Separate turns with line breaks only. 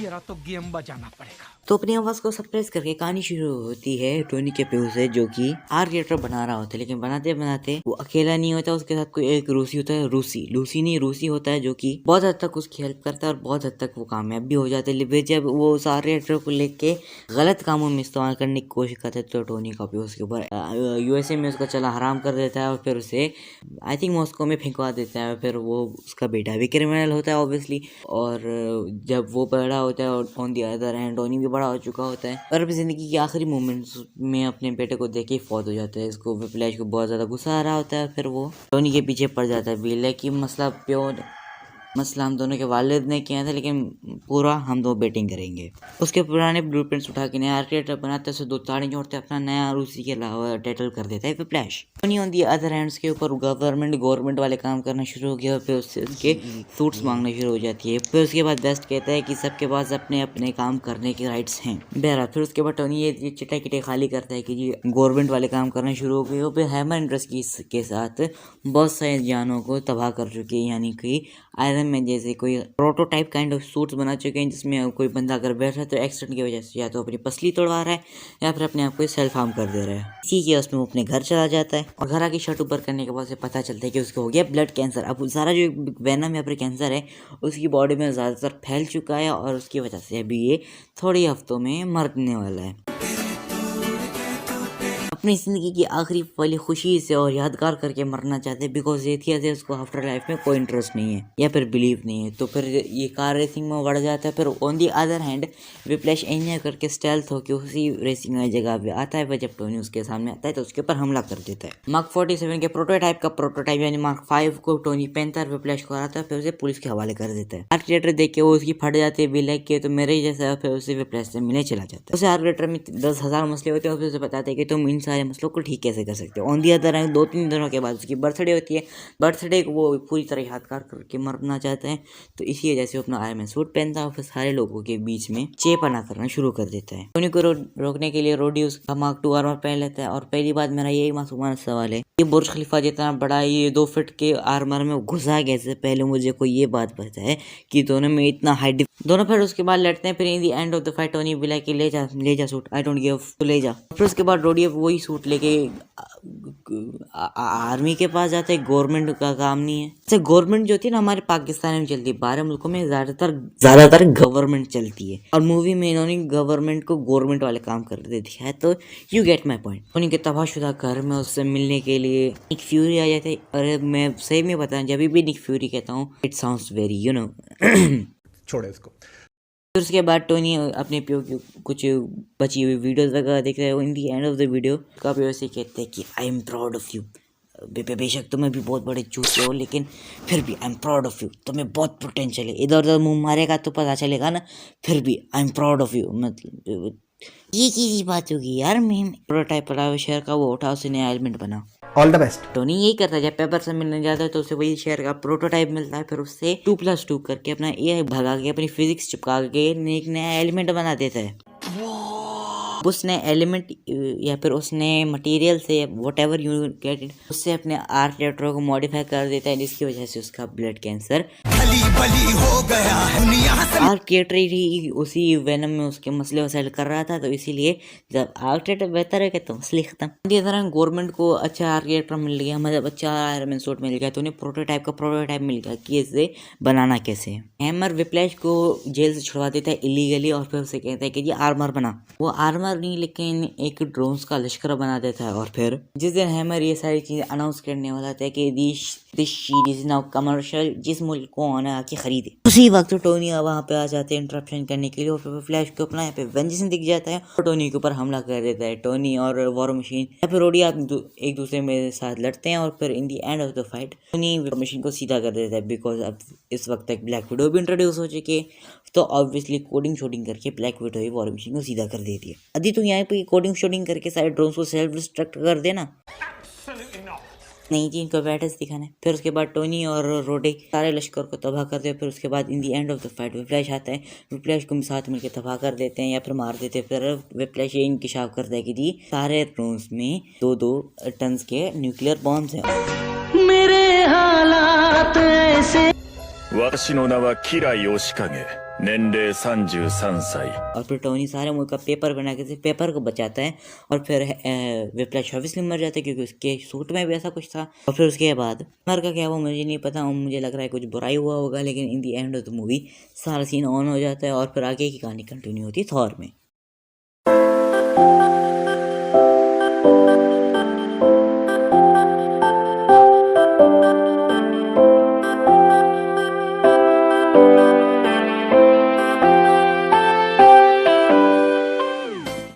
तेरा तो गेम बजाना पड़ेगा।
तो अपनी आवाज को सप्रेस करके कहानी शुरू होती है टोनी के प्यो से, जो कि आर कैरेक्टर बना रहा होता है। लेकिन बनाते बनाते वो अकेला नहीं होता, उसके साथ कोई एक रूसी होता है। रूसी होता है, जो कि बहुत हद तक उसकी हेल्प करता है और बहुत हद तक वो कामयाब भी हो जाता है। लेकिन जब वो उस आर कैरेक्टर को लेके गलत कामों में इस्तेमाल करने की कोशिश करता है, तो टोनी का प्यो उसके ऊपर यूएसए में उसका चला हराम कर देता है और फिर उसे आई थिंक मॉस्को में फेंकवा देता है। फिर वो उसका बेटा भी क्रिमिनल होता है ऑब्वियसली, और जब वो बड़ा होता है और on the other hand Tony भी बड़ा हो चुका होता है और अपनी जिंदगी के आखिरी मोमेंट्स में अपने बेटे को देख के फौत हो जाता है। इसको विप्लैश को बहुत ज्यादा गुस्सा आ रहा होता है। फिर वो टोनी के पीछे पड़ जाता है। बिल है कि मसला हम दोनों के वालिद ने किया था, लेकिन पूरा हम दो बेटिंग करेंगे। उसके पुराने ब्लूप्रिंट्स उठा के नया क्रिएटर बनाते हैं, दो ताड़ी जोड़ते अपना नया रूसी के अलावा टाइटल कर देता है whiplash. Tony on the other hands के ऊपर गवर्नमेंट वाले काम करना शुरू हो गया। फिर उससे उसके सूट्स मांगने शुरू हो जाती है। फिर उसके बाद बेस्ट कहता है कि सबके पास अपने अपने काम करने के राइट्स हैं। बहरहाल फिर उसके बाद टोनी ये चिट्टा किटे खाली करता है कि जी गवर्नमेंट वाले काम करना शुरू हो गए। फिर हैमर इंडस्ट्रीज के साथ बहुत सारे जानों को तबाह कर चुके हैं, यानी कि आयरन में जैसे कोई प्रोटोटाइप काइंड ऑफ सूट्स बना चुके हैं, जिसमें कोई बंदा अगर बैठ रहा है तो एक्सीडेंट की वजह से या तो अपनी पसली तोड़वा रहा है या फिर अपने आप को सेल्फ हार्म कर दे रहा है। इसी के उसमें वो अपने घर चला जाता है और घर आके शर्ट ऊपर करने के बाद से पता चलता है कि उसको हो गया ब्लड कैंसर। अब सारा जो वेनम या फिर कैंसर है उसकी बॉडी में ज़्यादातर फैल चुका है और उसकी वजह से अभी ये थोड़े हफ्तों में मरने वाला है। अपनी ज़िंदगी की आखिरी पल खुशी से और यादगार करके मरना चाहते हैं, बिकॉज ये थी उसको आफ्टर लाइफ में कोई इंटरेस्ट नहीं है या फिर बिलीव नहीं है। तो फिर ये कार रेसिंग में बढ़ जाता है। फिर on the other hand whiplash enjoy करके स्टेल्थ होकर उसी रेसिंग वाली जगह पे आता है। फिर जब टोनी उसके सामने आता है तो उसके ऊपर हमला कर देता है। मार्क 47 के प्रोटोटाइप यानी मार्क 5 को टोनी पहनता है, विप्लैश को आता है, फिर उसे पुलिस के हवाले कर देता है। आर्क देख के वो उसकी फट जाती है, बिलैक के तो मेरे ही जैसा, फिर उसे विप्लैश से मिलने चला जाता है। उसे आर्क में 10,000 मसले होते हैं और फिर उसे बताते हैं कि तुम इन सारे मसलों को ठीक कैसे कर सकते हो। ऑन दी अदर हैंड 2-3 दिनों के बाद उसकी बर्थडे होती है। बर्थडे को वो पूरी तरह यादगार करके मरना चाहता है, तो इसी वजह से वो अपना आयरन मैन सूट पहनता है और फिर सारे लोगों के बीच में चेपना करना शुरू कर देता है। टोनी को रोकने के लिए रोडी उसका मार्क 2 आर्मर पहन लेता है। और पहली बात मेरा यही मासूमाना सवाल है, ये बुर्ज खलीफा जितना बड़ा ये 2 फीट के आर्मर में घुसा कैसे? पहले मुझे कोई ये बात पता है कि दोनों में इतना हाइट। दोनों फिर उसके बाद लड़ते हैं। फिर in the end of the fight Tony बिला के ले जा सूट, आई डोंट गिव, तो ले जा। फिर उसके बाद रोडी वही सूट लेके आर्मी के पास जाता है। गवर्नमेंट का काम नहीं है। अच्छा, गवर्नमेंट जो होती है ना हमारे पाकिस्तान में चलती है, 12 मुल्कों में ज्यादातर गवर्नमेंट चलती है और मूवी में इन्होंने गवर्नमेंट को गवर्नमेंट वाले काम कर दिया है। तो यू गेट माई पॉइंट। उनके तबाहशुदा घर में उससे मिलने के लिए निक फ्यूरी आ जाते हैं। अरे मैं सही में बता, जब भी निक फ्यूरी कहता हूँ इट साउंड्स वेरी
छोड़े इसको।
फिर उसके बाद टोनी अपने प्यो की कुछ बची हुई वीडियोस वगैरह देख रहे हो। इन the end of the video का प्यो से कहते हैं कि I am proud of you. बेशक तुम्हें भी बहुत बड़े झूठे हो, लेकिन फिर भी I am proud of you. तुम्हें बहुत पोटेंशियल है। इधर उधर मुंह मारेगा तो पता चलेगा ना, फिर भी I am proud of you. मतलब ये की बात होगी यार। मैं प्रोटोटाइप पड़ा हुआ शहर का वो उठा, उसे नया एलिमेंट बना।
All the best.
टोनी यही करता है, जब पेपर से मिलने जाता है तो उसे वही शेयर का प्रोटोटाइप मिलता है। फिर उससे 2+2 करके अपना एआई भगा के अपनी फिजिक्स चिपका के एक नया एलिमेंट बना देता है। उसने एलिमेंट या फिर उसने material say whatever you get it, उससे अपने आर्क रिएक्टर को मॉडिफाई कर देता है, जिसकी वजह से उसका ब्लड कैंसर बली हो गया है। आर्क रिएक्टर ही उसी वेनम में उसके मसले वसाइल कर रहा था, तो इसीलिए जब आर्क रिएक्टर बेहतर है तो मसले खत्म। इसी तरह गवर्नमेंट को अच्छा आर्क रिएक्टर मिल गया, मतलब अच्छा आयरन मैन सूट मिल गया, तो उन्हें प्रोटोटाइप मिल गया कि इसे बनाना कैसे। हैमर विप्लैश को जेल से छुड़वा देता है इलीगली और फिर उसे कहता है कि ये आर्मर बना। वो आर्मर नहीं, लेकिन एक ड्रोन्स का लश्कर बना देता है। और फिर जिस दिन हैमर ये सारी चीजें अनाउंस करने वाला था कि दिस सीरीज नाउ कमर्शियल, जिस मुल्क को आना आके खरीदे, उसी वक्त टोनी वहां पे आ जाते हैं इंटरप्शन करने के लिए। और फिर फ्लैश को अपना यहाँ पे वेंजेंस दिख जाता है और टोनी के ऊपर हमला कर देता है। टोनी और वॉर मशीन या फिर रोडी एक दूसरे में साथ लड़ते हैं और फिर in the end of the fight Tony War Machine को सीधा कर देता है, बिकॉज अब इस वक्त तक ब्लैक विडो भी इंट्रोड्यूस हो चुकी है। तो ऑब्वियसली कोडिंग शोडिंग करके ब्लैक विडो ही वॉर मशीन को सीधा कर देती है। अभी तो यहाँ पे कोडिंग शोडिंग करके सारे ड्रोन्स को सेल्फ डिस्ट्रक्ट कर देना नहीं जी, इनको बैटर्स दिखाना है। फिर उसके बाद टोनी और रोडे सारे लश्कर को तबाह कर दे। फिर उसके बाद in the end of the fight Whiplash आता है। विप्लैश को साथ मिलकर तबाह कर देते हैं या फिर मार देते हैं। फिर विप्लैश ये इंकिशाफ करता है कि जी सारे ड्रोन्स में 2-2 टन के न्यूक्लियर बॉम्ब्स हैं। मेरे हालात ऐसे
私の名はキラヨシカゲ年齢33歳
और फिर टोनी सारे मुल्क का पेपर बना के पेपर को बचाता है और फिर विप्लैश ऑब्वियसली मर जाता है क्योंकि उसके सूट में भी ऐसा कुछ था। और फिर उसके बाद मर का क्या हुआ मुझे नहीं पता, मुझे लग रहा है कुछ बुराई हुआ होगा, लेकिन इन the end of the movie सारा सीन ऑन हो जाता है और फिर आगे की कहानी कंटिन्यू होती है थॉर में।